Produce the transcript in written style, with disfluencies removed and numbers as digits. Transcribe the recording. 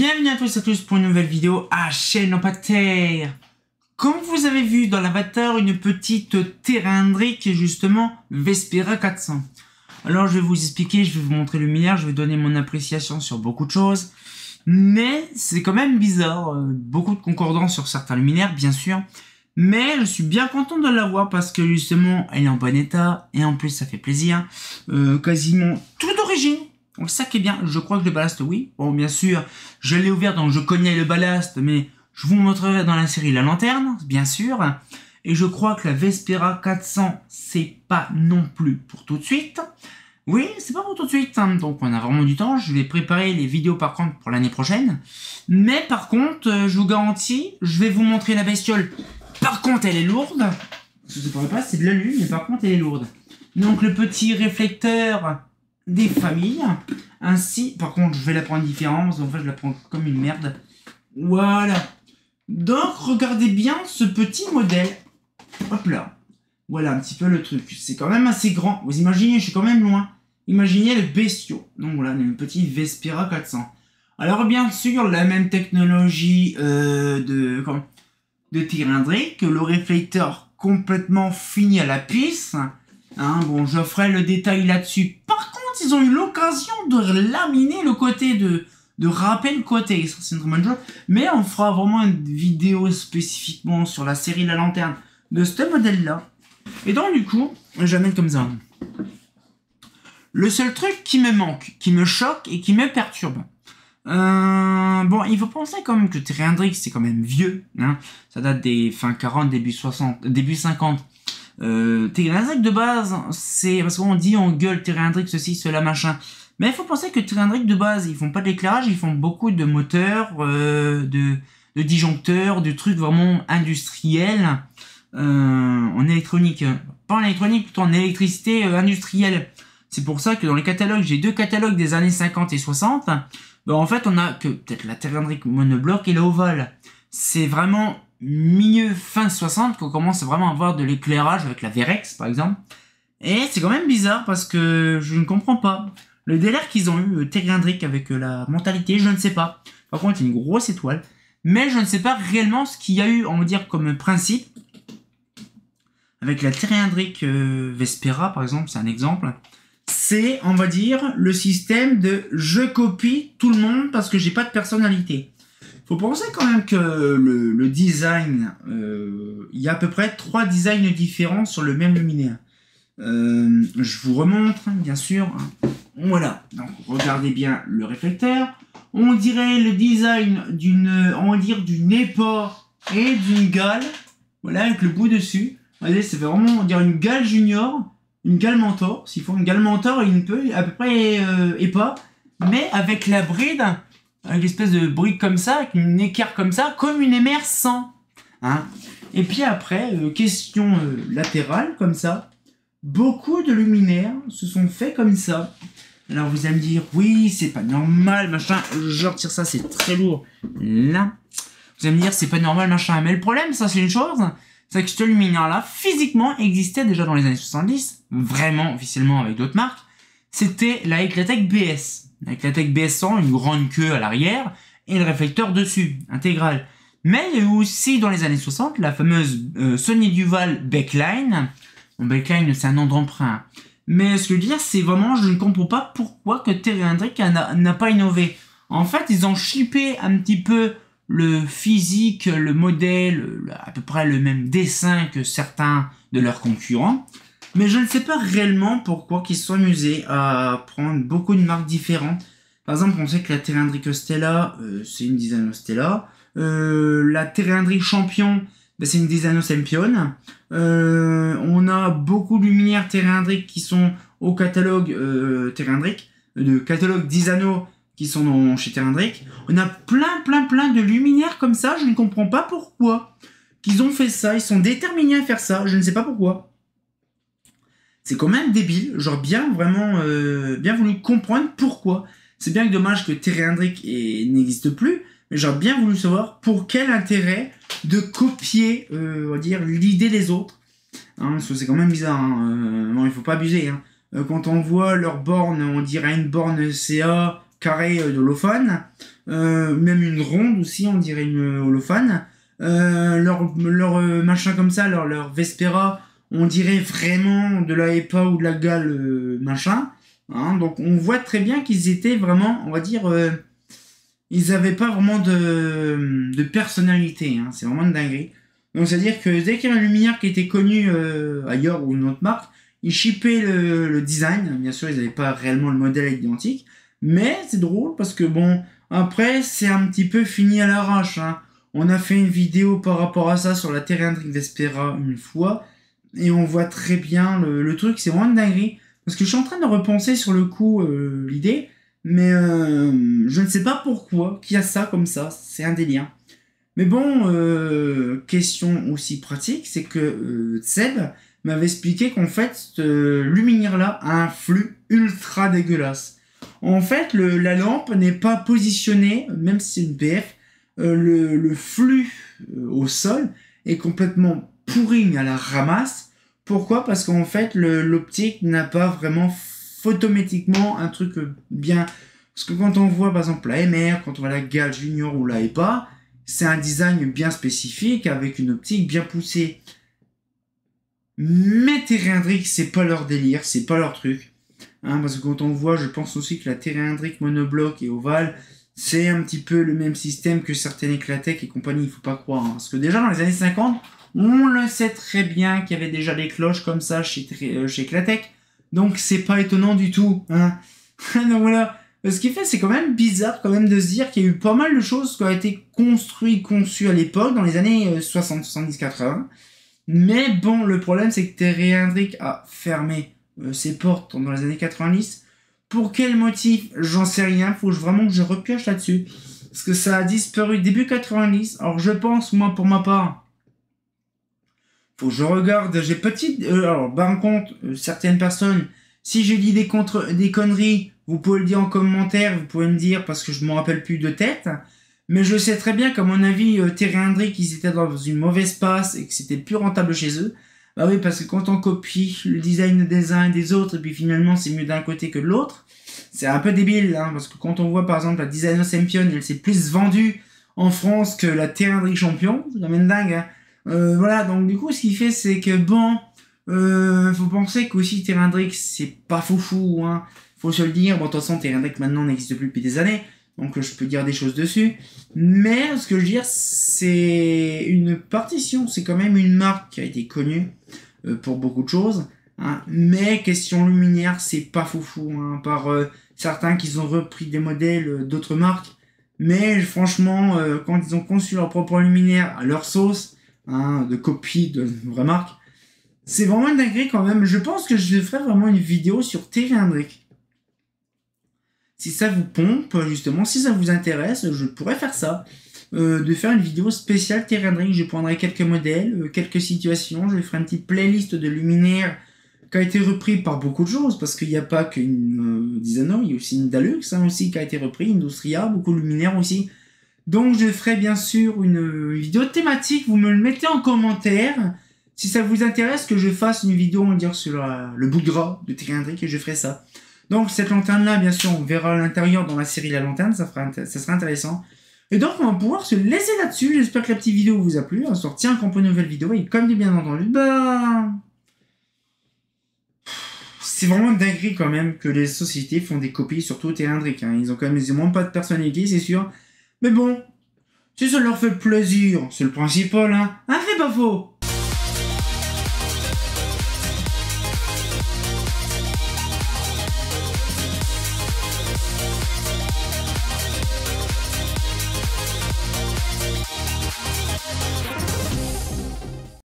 Bienvenue à tous et à tous pour une nouvelle vidéo à chaîne en terre. Comme vous avez vu dans l'avatar, une petite Terrandric justement Vespera 400. Alors je vais vous expliquer, je vais vous montrer le lumière, je vais donner mon appréciation sur beaucoup de choses. Mais c'est quand même bizarre, beaucoup de concordance sur certains luminaires bien sûr. Mais je suis bien content de l'avoir parce que justement elle est en bon état et en plus ça fait plaisir. Quasiment tout d'origine. Donc ça qui est bien, je crois que le ballast oui. Bon bien sûr, je l'ai ouvert donc je connais le ballast, mais je vous montrerai dans la série la lanterne, bien sûr. Et je crois que la Vespera 400, c'est pas non plus pour tout de suite. Oui, c'est pas pour tout de suite, hein. Donc on a vraiment du temps. Je vais préparer les vidéos par contre pour l'année prochaine. Mais par contre, je vous garantis, je vais vous montrer la bestiole. Par contre, elle est lourde. Je ne sais pas, c'est de l'alu, mais par contre, elle est lourde. Donc le petit réflecteur des familles. Ainsi, par contre, je vais la prendre différemment, parce qu'en fait, je la prends comme une merde. Voilà. Donc, regardez bien ce petit modèle. Hop là. Voilà un petit peu le truc. C'est quand même assez grand. Vous imaginez, je suis quand même loin. Imaginez le bestiau. Donc voilà, le petit Vespera 400. Alors, bien sûr, la même technologie de Terrandric, le réflecteur complètement fini à la pisse. Hein, bon, je ferai le détail là-dessus. Par contre, ils ont eu l'occasion de laminer le côté, de râper le côté. Ça, c'est une très bonne chose. Mais on fera vraiment une vidéo spécifiquement sur la série La Lanterne de ce modèle-là. Et donc, du coup, j'amène comme ça. Le seul truc qui me manque, qui me choque et qui me perturbe. Bon, il faut penser quand même que Terrandric, c'est quand même vieux. Hein. Ça date des fin 40, début 60, début 50. Terrandric de base, c'est parce qu'on dit on gueule Terrandric ceci, cela, machin. Mais il faut penser que Terrandric de base, ils font pas de l'éclairage, ils font beaucoup de moteurs, de disjoncteurs, de trucs vraiment industriels en électronique. Pas en électronique, plutôt en électricité industrielle. C'est pour ça que dans les catalogues, j'ai deux catalogues des années 50 et 60. Ben, en fait, on a que peut-être la Terrandric monobloc et la ovale. C'est vraiment milieu fin 60 qu'on commence vraiment à avoir de l'éclairage avec la Verex par exemple. Et c'est quand même bizarre parce que je ne comprends pas. Le délire qu'ils ont eu, Terrandric avec la mentalité, je ne sais pas. Par contre, il y a une grosse étoile. Mais je ne sais pas réellement ce qu'il y a eu, on va dire, comme principe. Avec la Terrandric Vespera par exemple, c'est un exemple. C'est, on va dire, le système de je copie tout le monde parce que j'ai pas de personnalité. Faut penser quand même que le design, il y a à peu près 3 designs différents sur le même luminaire. Je vous remontre, bien sûr. Voilà, donc regardez bien le réflecteur. On dirait le design d'une EPA et d'une gale. Voilà, avec le bout dessus. Regardez, c'est vraiment, on dirait une gale junior, une gale mentor. S'il faut une gale mentor, il peut à peu près EPA, mais avec la bride. Avec l'espèce de brique comme ça, avec une équerre comme ça, comme une MR100. Hein. Et puis après, question latérale, comme ça, beaucoup de luminaires se sont faits comme ça. Alors vous allez me dire, oui, c'est pas normal, machin, je retire ça, c'est très lourd. Là, vous allez me dire, c'est pas normal, machin. Mais le problème, ça c'est une chose, c'est que ce luminaire-là, physiquement, existait déjà dans les années 70, vraiment, officiellement avec d'autres marques. C'était la Eclatec BS. Avec la Tech BS100, une grande queue à l'arrière et le réflecteur dessus, intégral. Mais il y a eu aussi dans les années 60 la fameuse Sony Duval Backline. Bon, Backline, c'est un nom d'emprunt. Mais ce que je veux dire, c'est vraiment, je ne comprends pas pourquoi que Terrandric n'a pas innové. En fait, ils ont chippé un petit peu le physique, le modèle, à peu près le même dessin que certains de leurs concurrents. Mais je ne sais pas réellement pourquoi ils se sont amusés à prendre beaucoup de marques différentes. Par exemple, on sait que la Terrandric Stella, c'est une Designo Stella. La Terrandric Champion, ben, c'est une Designo Sempion. On a beaucoup de luminaires Terrandric qui sont au catalogue Terrandric, de catalogue Designo qui sont chez Terrandric. On a plein de luminaires comme ça, je ne comprends pas pourquoi qu'ils ont fait ça. Ils sont déterminés à faire ça, je ne sais pas pourquoi. C'est quand même débile, j'aurais bien vraiment bien voulu comprendre pourquoi. C'est bien que dommage que Terrandric n'existe plus, mais j'aurais bien voulu savoir pour quel intérêt de copier, on va dire, l'idée des autres. Hein, parce que c'est quand même bizarre, hein. Bon, il faut pas abuser. Hein. Quand on voit leur borne, on dirait une borne CA carré d'holophane, même une ronde aussi, on dirait une holophane. Leur machin comme ça, leur Vespera, on dirait vraiment de la EPA ou de la gale machin. Hein, donc on voit très bien qu'ils étaient vraiment, on va dire, ils avaient pas vraiment de personnalité. Hein, c'est vraiment une dinguerie. Donc c'est-à-dire que dès qu'il y avait une luminaire qui était connue ailleurs ou une autre marque, ils shippaient le design. Bien sûr, ils n'avaient pas réellement le modèle identique. Mais c'est drôle parce que bon, après, c'est un petit peu fini à l'arrache. Hein. On a fait une vidéo par rapport à ça sur la Terrandric Vespera une fois. Et on voit très bien le truc, c'est vraiment une dinguerie. Parce que je suis en train de repenser sur le coup l'idée. Mais je ne sais pas pourquoi qu'il y a ça comme ça. C'est un délire. Mais bon, question aussi pratique, c'est que Seb m'avait expliqué qu'en fait, cette luminaire-là a un flux ultra dégueulasse. En fait, la lampe n'est pas positionnée, même si c'est une PF, le flux au sol est complètement pourri à la ramasse. Pourquoi? Parce qu'en fait, l'optique n'a pas vraiment photométriquement un truc bien... Parce que quand on voit par exemple la MR, quand on voit la GAL Junior ou la EPA, c'est un design bien spécifique avec une optique bien poussée. Mais Terrandric, c'est pas leur délire, c'est pas leur truc. Hein, parce que quand on voit, je pense aussi que la Terrandric monobloc et ovale, c'est un petit peu le même système que certaines Eclatec et compagnie, il faut pas croire. Hein. Parce que déjà dans les années 50, on le sait très bien qu'il y avait déjà des cloches comme ça chez Eclatec. Donc c'est pas étonnant du tout. Hein. Donc voilà. Ce qui fait, c'est quand même bizarre quand même de se dire qu'il y a eu pas mal de choses qui ont été conçues à l'époque, dans les années 60, 70, 80. Mais bon, le problème, c'est que Terrandric a fermé ses portes dans les années 90. Pour quel motif? J'en sais rien. Faut vraiment que je repioche là-dessus. Parce que ça a disparu début 90. Alors, je pense, moi, pour ma part, faut que je regarde. J'ai petite... alors, par contre, certaines personnes, si j'ai dit des conneries, vous pouvez le dire en commentaire, vous pouvez me dire, parce que je ne me rappelle plus de tête. Mais je sais très bien qu'à mon avis, Terrandric, ils étaient dans une mauvaise passe et que c'était plus rentable chez eux. Bah oui, parce que quand on copie le design des uns et des autres, et puis finalement c'est mieux d'un côté que de l'autre, c'est un peu débile, hein, parce que quand on voit par exemple la Designer Champion, elle s'est plus vendue en France que la Terrandric Champion, c'est quand même dingue. Hein. Voilà, donc du coup, ce qu'il fait, c'est que bon, faut penser qu'aussi Terrandric, c'est pas foufou, hein. Faut se le dire. Bon, de toute façon, Terrandric maintenant n'existe plus depuis des années. Donc je peux dire des choses dessus. Mais ce que je veux dire, c'est une partition. C'est quand même une marque qui a été connue pour beaucoup de choses. Hein. Mais question luminaire, c'est pas foufou. Hein, par certains qui ont repris des modèles d'autres marques. Mais franchement, quand ils ont conçu leur propre luminaire à leur sauce, hein, de copie de vraie marque, c'est vraiment une dinguerie quand même. Je pense que je ferai vraiment une vidéo sur Terrandric. Si ça vous pompe, justement, si ça vous intéresse, je pourrais faire ça. De faire une vidéo spéciale Terrandric. Je prendrai quelques modèles, quelques situations. Je ferai une petite playlist de luminaires qui a été repris par beaucoup de choses. Parce qu'il n'y a pas qu'une Designer, il y a aussi une Dalux hein, aussi qui a été repris, Industria, beaucoup de luminaires aussi. Donc je ferai bien sûr une vidéo thématique. Vous me le mettez en commentaire. Si ça vous intéresse que je fasse une vidéo, on va dire, sur le bout de gras de Terrandric, et je ferai ça. Donc cette lanterne-là, bien sûr, on verra à l'intérieur dans la série La Lanterne, ça sera intéressant. Et donc on va pouvoir se laisser là-dessus. J'espère que la petite vidéo vous a plu. On se retient pour une nouvelle vidéo. Et comme dit bien entendu, bah... c'est vraiment une dinguerie quand même que les sociétés font des copies, surtout Terrandric. Hein. Ils ont quand même vraiment pas de personnalité, c'est sûr. Mais bon, si ça leur fait plaisir, c'est le principal. Hein, c'est pas faux.